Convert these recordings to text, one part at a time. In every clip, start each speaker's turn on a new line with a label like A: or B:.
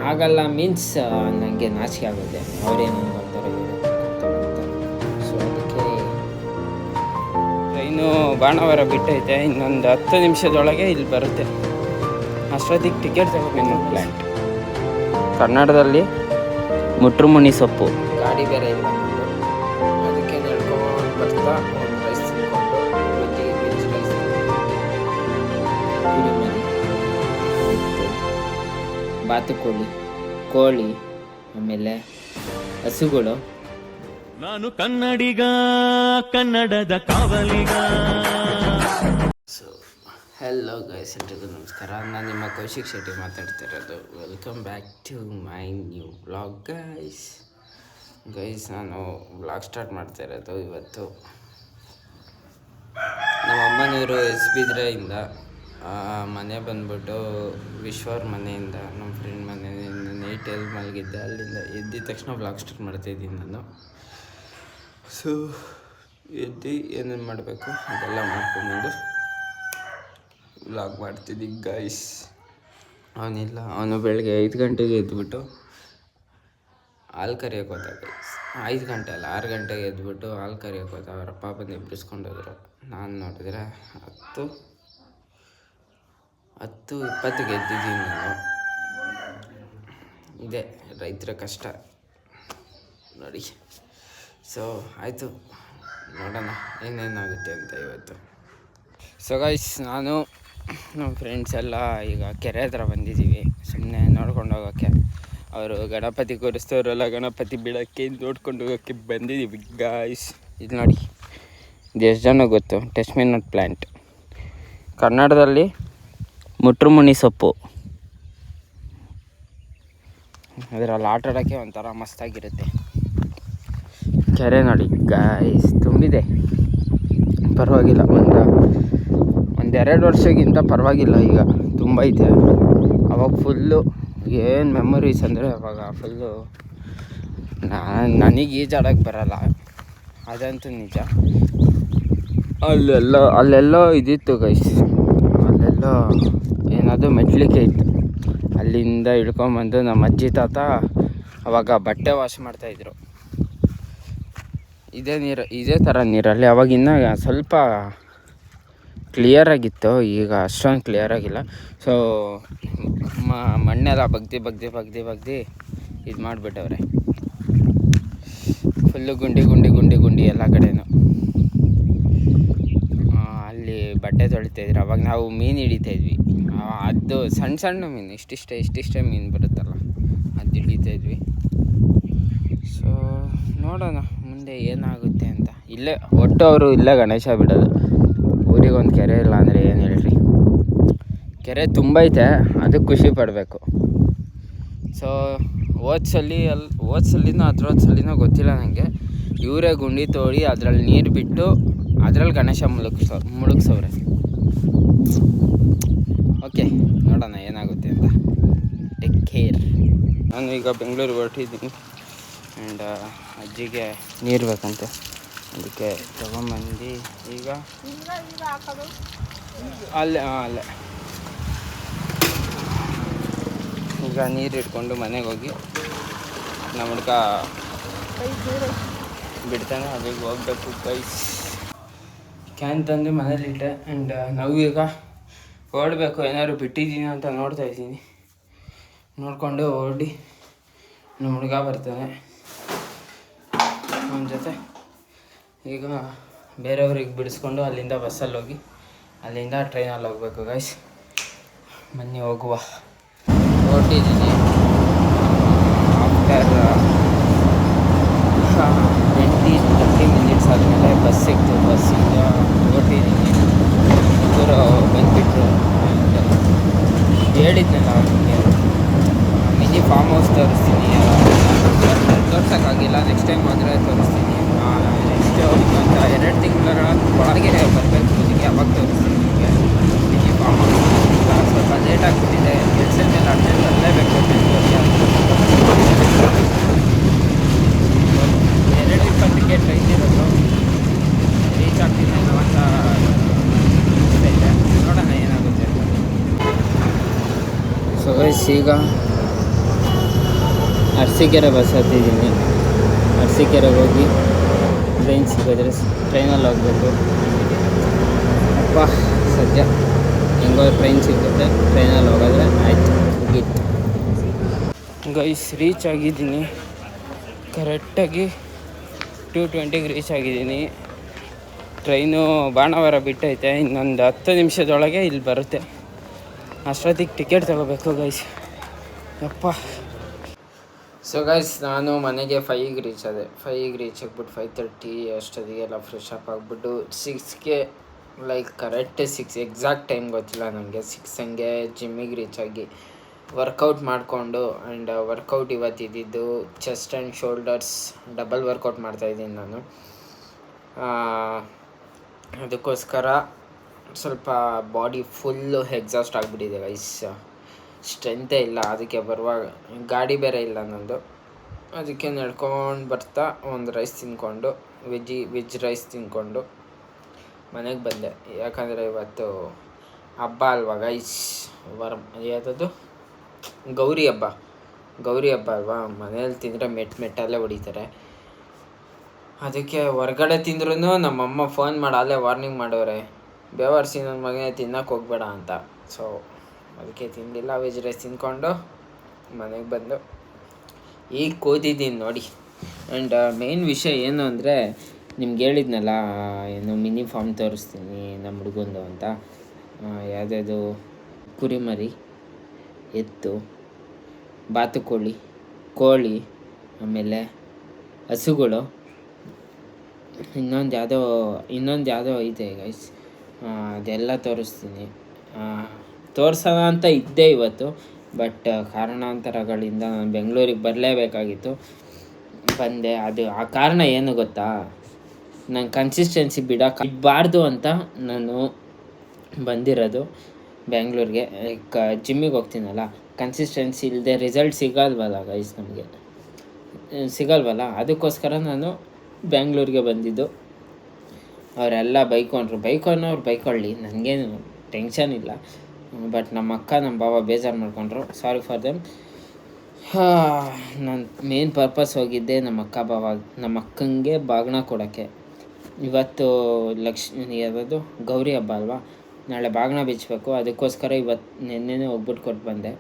A: ಆಗಲ್ಲ ಮೀನ್ಸ್ ನನಗೆ ನಾಚಿಕೆ ಆಗುತ್ತೆ. ಅವರೇನು ಅನ್ಕೊಳ್ತಾರೆ ಸೊ ಅದಕ್ಕೆ ಟ್ರೈನು ಬಾಣಾವರ ಬಿಟ್ಟೈತೆ, ಇನ್ನೊಂದು 10 ನಿಮಿಷದೊಳಗೆ ಇಲ್ಲಿ ಬರುತ್ತೆ. ಅಷ್ಟೊತ್ತಿಗೆ ಟಿಕೆಟ್ ತಗೋಬೇಕು. ಪ್ಲ್ಯಾಂಟ್ ಕನ್ನಡದಲ್ಲಿ ಮುಟ್ರುಮುನಿ ಸೊಪ್ಪು. ಗಾಡಿ ಬೇರೆ ಇಲ್ಲ, ಅದಕ್ಕೆ ನಡ್ಕೊಂಡು ಬರ್ತಾ ಒಂದು ರೈಸ್ ತಿನ್ಕೊಂಡು ವೆಜ್ ರೈಸ್ ಬಾತುಕೋಳಿ, ಕೋಳಿ, ಆಮೇಲೆ ಹಸುಗಳು.
B: ನಾನು ಕನ್ನಡಿಗ, ಕನ್ನಡದ ಕಾವಲಿಗ.
A: ಹೆಲೋ ಗೈಸ್, ಎಲ್ರಿಗೂ ನಮಸ್ಕಾರ. ನಾನು ನಿಮ್ಮ ಕೌಶಿಕ್ ಶೆಟ್ಟಿ ಮಾತಾಡ್ತಿರೋದು. Welcome back to my new vlog guys. ನಾನು ವ್ಲಾಗ್ ಸ್ಟಾರ್ಟ್ ಮಾಡ್ತಾ ಇರೋದು ಇವತ್ತು. ನಮ್ಮ ಅಮ್ಮನೂರು ಬಿದ್ರೆಯಿಂದ ಮನೆ ಬಂದ್ಬಿಟ್ಟು ವಿಶ್ವರ್ ಮನೆಯಿಂದ, ನಮ್ಮ ಫ್ರೆಂಡ್ ಮನೆಯಿಂದ ನೈಟ್ ಎಲ್ಲಿ ಮಲಗಿದ್ದೆ ಅಲ್ಲಿಂದ ಎದ್ದಿದ ತಕ್ಷಣ ವ್ಲಾಗ್ ಸ್ಟಾರ್ಟ್ ಮಾಡ್ತಾಯಿದ್ದೀನಿ ನಾನು. ಸೊ ಎದ್ದು ಏನೇನು ಮಾಡಬೇಕು ಅದೆಲ್ಲ ಮಾಡ್ಕೊಂಡ್ಬಂದು ವ್ಲಾಗ್ ಮಾಡ್ತಿದ್ದೀನಿ ಗೈಸ್. ಅವನಿಲ್ಲ, ಅವನು ಬೆಳಗ್ಗೆ 5 ಗಂಟೆಗೆ ಎದ್ಬಿಟ್ಟು ಹಾಲು ಕರಿಯೋಕೆ ಹೋದ ಗೈಸ್. 5 ಗಂಟೆ ಅಲ್ಲ, 6 ಗಂಟೆಗೆ ಎದ್ಬಿಟ್ಟು ಹಾಲು ಕರಿಯೋಕೆ ಹೋದ. ಅವರ ಪಾಪನ ಎಬ್ಬಿಸ್ಕೊಂಡೋದ್ರು. ನಾನು ನೋಡಿದ್ರೆ 10:20ಗೆ ಎದ್ದಿದ್ದೀನಿ ನಾನು. ಇದೆ ರೈತರ ಕಷ್ಟ ನೋಡಿ. ಸೊ ಆಯಿತು, ನೋಡೋಣ ಏನೇನಾಗುತ್ತೆ ಅಂತ ಇವತ್ತು. ಸೊ ಗೈಸ್, ನಾನು ನಮ್ಮ ಫ್ರೆಂಡ್ಸ್ ಎಲ್ಲ ಈಗ ಕೆರೆ ಹತ್ರ ಬಂದಿದ್ದೀವಿ ಸುಮ್ಮನೆ ನೋಡ್ಕೊಂಡು ಹೋಗೋಕ್ಕೆ. ಅವರು ಗಣಪತಿ ಕೂರಿಸ್ತವ್ರಲ್ಲ, ಗಣಪತಿ ಬಿಡೋಕ್ಕೆ ನೋಡ್ಕೊಂಡು ಹೋಗೋಕ್ಕೆ ಬಂದಿದ್ದೀವಿ ಗಾಯ್ಸ್. ಇದು ನೋಡಿ, ಇದು ಎಷ್ಟು ಜನ ಗೊತ್ತು? ಟೆಸ್ಟ್ಮಿನಟ್ ಪ್ಲ್ಯಾಂಟ್, ಕನ್ನಡದಲ್ಲಿ ಮುಟ್ರುಮುನಿ ಸೊಪ್ಪು. ಅದರಲ್ಲಿ ಆಟ ಆಡೋಕ್ಕೆ ಒಂಥರ ಮಸ್ತಾಗಿರುತ್ತೆ. ಕೆರೆ ನೋಡಿ ಗಾಯ್ಸ್, ತುಂಬಿದೆ. ಪರವಾಗಿಲ್ಲ, ಒಂದೆರಡು ವರ್ಷಕ್ಕಿಂತ ಪರವಾಗಿಲ್ಲ, ಈಗ ತುಂಬ ಐತೆ. ಅವಾಗ ಫುಲ್ಲು ಏನು ಮೆಮೊರೀಸ್ ಅಂದರೆ, ಅವಾಗ ಫುಲ್ಲು ನನಗೆ ಈಜಾಡೋಕ್ಕೆ ಬರೋಲ್ಲ, ಅದಂತೂ ನಿಜ. ಅಲ್ಲೆಲ್ಲೋ ಇದಿತ್ತು ಗೈಸ್, ಅಲ್ಲೆಲ್ಲೋ ಏನಾದರೂ ಮೆಟ್ಲಿಕೆ ಇತ್ತು. ಅಲ್ಲಿಂದ ಇಳ್ಕೊಂಬಂದು ನಮ್ಮ ಅಜ್ಜಿ ತಾತ ಅವಾಗ ಬಟ್ಟೆ ವಾಶ್ ಮಾಡ್ತಾಯಿದ್ರು. ಇದೇ ಥರ ನೀರಲ್ಲಿ. ಅವಾಗಿನ್ನ ಸ್ವಲ್ಪ ಕ್ಲಿಯರಾಗಿತ್ತು, ಈಗ ಅಷ್ಟೊಂದು ಕ್ಲಿಯರಾಗಿಲ್ಲ. ಸೊ ಮಣ್ಣೆಲ್ಲ ಬಗ್ದು ಇದು ಮಾಡಿಬಿಟ್ಟವ್ರೆ. ಫುಲ್ಲು ಗುಂಡಿ ಎಲ್ಲ ಕಡೆನೂ. ಅಲ್ಲಿ ಬಟ್ಟೆ ತೊಳಿತಾಯಿದ್ರು. ಅವಾಗ ನಾವು ಮೀನು ಹಿಡಿತಾಯಿದ್ವಿ. ಅದು ಸಣ್ಣ ಮೀನು, ಇಷ್ಟಿಷ್ಟೇ ಮೀನು ಬರುತ್ತಲ್ಲ, ಅದು ಹಿಡಿತಾಯಿದ್ವಿ. ಸೊ ನೋಡೋಣ ಮುಂದೆ ಏನಾಗುತ್ತೆ ಅಂತ. ಇಲ್ಲೇ ಒಟ್ಟು ಅವರು ಇಲ್ಲೇ ಗಣೇಶ ಬಿಡೋದು. ಊರಿಗೊಂದು ಕೆರೆ ಇಲ್ಲ ಅಂದರೆ ಏನು ಹೇಳ್ರಿ. ಕೆರೆ ತುಂಬ ಐತೆ, ಅದಕ್ಕೆ ಖುಷಿ ಪಡಬೇಕು. ಸೊ ಹೋದ್ಸಲಿನೋ ಗೊತ್ತಿಲ್ಲ ನನಗೆ, ಇವರೇ ಗುಂಡಿ ತೋಡಿ ಅದರಲ್ಲಿ ನೀರು ಬಿಟ್ಟು ಅದರಲ್ಲಿ ಗಣೇಶ ಮುಳುಗ್ಸವ್ರೆ. ಓಕೆ, ನೋಡೋಣ ಏನಾಗುತ್ತೆ ಅಂತ. Take care. ನಾನು ಈಗ ಬೆಂಗಳೂರಿಗೆ ಹೊರಟಿದ್ದೀನಿ. ಆ್ಯಂಡ್ ಅಜ್ಜಿಗೆ ನೀರು ಬೇಕಂತೆ, ಅದಕ್ಕೆ ತೊಗೊಂಬಂದು ಈಗ ಅಲ್ಲೇ ಈಗ ನೀರು ಇಟ್ಕೊಂಡು ಮನೆಗೆ ಹೋಗಿ ನಮ್ಮ ಹುಡ್ಗ ಬಿಡ್ತಾನೆ, ಅಲ್ಲಿಗೆ ಹೋಗ್ಬೇಕು ಗೈಸ್. ಕ್ಯಾನ್ ತಂದು ಮನೇಲಿಟ್ಟೆ. ಆ್ಯಂಡ್ ನಾವು ಈಗ ಹೊರಡಬೇಕು. ಏನಾದ್ರು ಬಿಟ್ಟಿದ್ದೀನಿ ಅಂತ ನೋಡ್ತಾಯಿದ್ದೀನಿ. ನೋಡಿಕೊಂಡು ಹೊರಡಿ ನಮ್ಮ ಹುಡ್ಗ ಬರ್ತಾನೆ ಅವನ ಜೊತೆ. ಈಗ ಬೇರೆಯವ್ರಿಗೆ ಬಿಡಿಸ್ಕೊಂಡು ಅಲ್ಲಿಂದ ಬಸ್ಸಲ್ಲಿ ಹೋಗಿ ಅಲ್ಲಿಂದ ಟ್ರೈನಲ್ಲಿ ಹೋಗ್ಬೇಕು ಗೈಸ್. ಬನ್ನಿ ಹೋಗುವ. ಹೊರಟಿದ್ದೀನಿ. ಆಫ್ಟರ್ 20-30 ಮಿನಿಟ್ಸ್ ಆದಮೇಲೆ ಬಸ್ ಸಿಕ್ತು. ಬಸ್ಸಿಂದ ಹೊರಟಿದ್ದೀನಿ. ಇಬ್ಬರು ಬಂದುಬಿಟ್ರು. ಹೇಳಿದ್ನಲ್ಲ ನಿಮಗೆ, ಮಿನಿ ಫಾರ್ಮ್ ಹೌಸ್ ತೋರಿಸ್ತೀನಿ. ತೋರ್ಸೋಕ್ಕಾಗಿಲ್ಲ, ನೆಕ್ಸ್ಟ್ ಟೈಮ್ ಹೋದರೆ ತೋರಿಸ್ತೀನಿ. ನೆಕ್ಸ್ಟ್ ಒಂದು 2 ತಿಂಗಳ ಒಳಗೆ ಬರಬೇಕು ಇದಕ್ಕೆ, ಅವಾಗ ತೋರಿಸ್ತೀನಿ ನಿಮಗೆ ಮಿನಿ ಫಾರ್ಮ್ ಹೌಸ್. ಸ್ವಲ್ಪ ಲೇಟ್ ಆಗಿಬಿಟ್ಟಿದೆ, ಕೆಲಸದ ಮೇಲೆ ಅಟೆಂಡ್ ಮಾಡಲೇಬೇಕು. 2:20ಕ್ಕೆ ಟ್ರೈನ್ ಇರೋದು. ರೀಚ್ ಆಗ್ತೀನಿ ಅಂತ ಅನಿಸ್ತೈತೆ. ನೋಡೋಣ ಏನಾಗುತ್ತೆ. ಸೊ ಗೈಸ್, ಈಗ ಅರಸೀಕೆರೆ ಬಸ್ ಹತ್ತಿದ್ದೀನಿ. ಅರಸೀಕೆರೆಗೆ ಹೋಗಿ ಟ್ರೈನ್ ಸಿಕ್ಕಿದ್ರೆ ಟ್ರೈನಲ್ಲಿ ಹೋಗ್ಬೇಕು. ಅಪ್ಪ ಸದ್ಯ ಹೆಂಗೋ ಟ್ರೈನ್ ಸಿಗುತ್ತೆ, ಟ್ರೈನಲ್ಲಿ ಹೋಗೋದ್ರೆ ಆಯಿತು, ಮುಗೀತು. ಗೈಸ್ ರೀಚ್ ಆಗಿದ್ದೀನಿ, ಕರೆಕ್ಟಾಗಿ 2:20ಗೆ ರೀಚ್ ಆಗಿದ್ದೀನಿ. ಟ್ರೈನು ಬಾಣಾವರ ಬಿಟ್ಟೈತೆ, ಇನ್ನೊಂದು 10 ನಿಮಿಷದೊಳಗೆ ಇಲ್ಲಿ ಬರುತ್ತೆ. ಅಷ್ಟೊತ್ತಿಗೆ ಟಿಕೆಟ್ ತೊಗೋಬೇಕು ಗೈಸ್. ಯಪ್ಪ. ಸೊ ಗೈಸ್, ನಾನು ಮನೆಗೆ 5ಗೆ ರೀಚ್ ಆದೆ. 5ಗೆ ರೀಚ್ ಆಗಿಬಿಟ್ಟು 5:30 ಅಷ್ಟೊತ್ತಿಗೆಲ್ಲ ಫ್ರೆಶ್ ಅಪ್ ಆಗಿಬಿಟ್ಟು 6ಗೆ ಕರೆಕ್ಟ್ 6 ಎಕ್ಸಾಕ್ಟ್ ಟೈಮ್ ಗೊತ್ತಿಲ್ಲ ನನಗೆ. 6 ಹಂಗೆ ಜಿಮ್ಮಿಗೆ ರೀಚ್ ಆಗಿ ವರ್ಕೌಟ್ ಮಾಡಿಕೊಂಡು. ಆ್ಯಂಡ್ ವರ್ಕೌಟ್ ಇವತ್ತಿದ್ದು chest and shoulders double workout ಮಾಡ್ತಾಯಿದ್ದೀನಿ ನಾನು. ಅದಕ್ಕೋಸ್ಕರ ಸ್ವಲ್ಪ ಬಾಡಿ ಫುಲ್ಲು ಎಕ್ಸಾಸ್ಟ್ ಆಗಿಬಿಟ್ಟಿದೆ ಗೈಸ್. ಸ್ಟ್ರೆಂತೇ ಇಲ್ಲ. ಅದಕ್ಕೆ ಬರುವಾಗ ಗಾಡಿ ಬೇರೆ ಇಲ್ಲ ನಂದು, ಅದಕ್ಕೆ ನಡ್ಕೊಂಡು ಬರ್ತಾ ಒಂದು ರೈಸ್ ತಿಂದ್ಕೊಂಡು ವೆಜ್ ರೈಸ್ ತಿಂದ್ಕೊಂಡು ಮನೆಗೆ ಬಂದೆ. ಯಾಕಂದರೆ ಇವತ್ತು ಹಬ್ಬ ಅಲ್ವಾ ಗೈಸ್, ಯಾವುದದು ಗೌರಿ ಹಬ್ಬ ಅಲ್ವಾ. ಮನೇಲಿ ತಿಂದರೆ ಮೆಟ್ಟಲ್ಲೇ ಹೊಡಿತಾರೆ. ಅದಕ್ಕೆ ಹೊರ್ಗಡೆ ತಿಂದ್ರೂ ನಮ್ಮಮ್ಮ ಫೋನ್ ಮಾಡಿ ಅಲ್ಲೇ ವಾರ್ನಿಂಗ್ ಮಾಡೋರೆ, ಬೇವರ್ಸಿ ನನ್ನ ಮಗನೇ ತಿನ್ನೋಕೆ ಹೋಗ್ಬೇಡ ಅಂತ. ಸೊ ಅದಕ್ಕೆ ತಿಂದಿಲ್ಲ. ವೆಜ್ ರೈಸ್ ತಿಂದ್ಕೊಂಡು ಮನೆಗೆ ಬಂದು ಈಗ ಕೂತಿದ್ದೀನಿ ನೋಡಿ. ಆ್ಯಂಡ್ ಮೇನ್ ವಿಷಯ ಏನು ಅಂದರೆ, ನಿಮ್ಗೆ ಹೇಳಿದ್ನಲ್ಲ ಏನು ಮಿನಿ ಫಾರ್ಮ್ ತೋರಿಸ್ತೀನಿ ನಮ್ಮ ಹುಡುಗಂದು ಅಂತ. ಯಾವುದ್ಯಾವುದು ಕುರಿಮರಿ, ಎತ್ತು, ಬಾತುಕೋಳಿ, ಕೋಳಿ, ಆಮೇಲೆ ಹಸುಗಳು, ಇನ್ನೊಂದು ಯಾವುದೋ ಐತೆ ಗೈಸ್. ಅದೆಲ್ಲ ತೋರಿಸ್ತೀನಿ. ತೋರಿಸೋಣ ಅಂತ ಇದ್ದೆ ಇವತ್ತು, ಬಟ್ ಕಾರಣಾಂತರಗಳಿಂದ ನಾನು ಬೆಂಗಳೂರಿಗೆ ಬರಲೇಬೇಕಾಗಿತ್ತು. ಬಂದೆ. ಆ ಕಾರಣ ಏನು ಗೊತ್ತಾ, ನಾನು ಕನ್ಸಿಸ್ಟೆನ್ಸಿ ಬಿಡಬಾರ್ದು ಅಂತ ನಾನು ಬಂದಿರೋದು ಬೆಂಗಳೂರಿಗೆ. ಜಿಮ್ಮಿಗೆ ಹೋಗ್ತೀನಲ್ಲ, ಕನ್ಸಿಸ್ಟೆನ್ಸಿ ಇಲ್ಲದೆ ರಿಸಲ್ಟ್ ಸಿಗಲ್ವಲ್ಲ ಗೈಸ್, ನಮಗೆ ಸಿಗಲ್ವಲ್ಲ. ಅದಕ್ಕೋಸ್ಕರ ನಾನು ಬೆಂಗಳೂರಿಗೆ ಬಂದಿದ್ದು. ಅವರೆಲ್ಲ ಬೈಕೊಂಡ್ರು, ಬೈಕೊಳ್ಳಿ, ನನಗೇನು ಟೆನ್ಷನ್ ಇಲ್ಲ. ಬಟ್ ನಮ್ಮ ಅಕ್ಕ ನಮ್ಮ ಬಾಬಾ ಬೇಜಾರು ಮಾಡ್ಕೊಂಡ್ರು. Sorry for them. ನಾನು ಮೇನ್ ಪರ್ಪಸ್ ಹೋಗಿದ್ದೆ ನಮ್ಮ ಅಕ್ಕಂಗೆ ಬಾಗಿನ ಕೊಡೋಕ್ಕೆ. ಇವತ್ತು ಯಾವುದದು ಗೌರಿ ಹಬ್ಬ ಅಲ್ವಾ, ನಾಳೆ ಬಾಗಿನ ಬಿಚ್ಚಬೇಕು. ಅದಕ್ಕೋಸ್ಕರ ನೆನ್ನೆನೇ ಹೋಗ್ಬಿಟ್ಟು ಕೊಟ್ಟು ಬಂದೆ.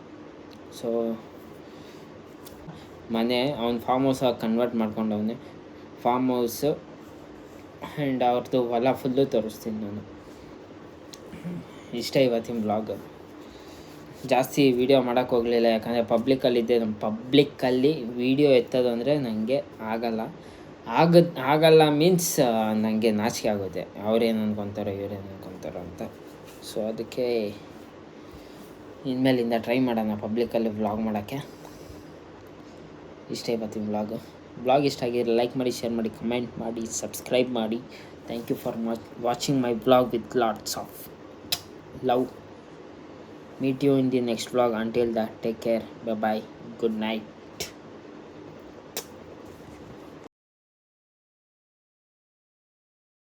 A: ಸೊ ಮನೆ ಅವ್ನು ಫಾರ್ಮ್ ಹೌಸಾಗಿ ಕನ್ವರ್ಟ್ ಮಾಡ್ಕೊಂಡವನೆ, ಫಾರ್ಮ್ ಹೌಸು. ಆ್ಯಂಡ್ ಅವ್ರದ್ದು ಹೊಲ ಫುಲ್ಲು ತೋರಿಸ್ತೀನಿ ನಾನು. ಇಷ್ಟ ಇವತ್ತಿನ ಬ್ಲಾಗ್. ಜಾಸ್ತಿ ವೀಡಿಯೋ ಮಾಡೋಕ್ಕೆ ಹೋಗಲಿಲ್ಲ, ಯಾಕಂದರೆ ಪಬ್ಲಿಕ್ಕಲ್ಲಿದ್ದೆ. ನಮ್ಮ ಪಬ್ಲಿಕ್ಕಲ್ಲಿ ವೀಡಿಯೋ ಎತ್ತೋದು ಅಂದರೆ ನನಗೆ ಆಗಲ್ಲ ಮೀನ್ಸ್ ನನಗೆ ನಾಚಿಕೆ ಆಗುತ್ತೆ. ಅವ್ರೇನು ಅಂದ್ಕೊತಾರೋ ಇವ್ರೇನು ಅಂದ್ಕೊತಾರೋ ಅಂತ. ಸೊ ಅದಕ್ಕೆ ಇನ್ಮೇಲಿಂದ ಟ್ರೈ ಮಾಡೋಣ ಪಬ್ಲಿಕ್ಕಲ್ಲಿ ವ್ಲಾಗ್ ಮಾಡೋಕ್ಕೆ. ಇಷ್ಟ ಇವತ್ತಿನ ಬ್ಲಾಗ್ ಇಷ್ಟ ಆಗಿದ್ರೆ ಲೈಕ್ ಮಾಡಿ, ಶೇರ್ ಮಾಡಿ, ಕಮೆಂಟ್ ಮಾಡಿ, ಸಬ್ಸ್ಕ್ರೈಬ್ ಮಾಡಿ. Thank you for watching my blog with lots of love. Meet you in the next vlog. Until that, take care. Bye bye. Good night.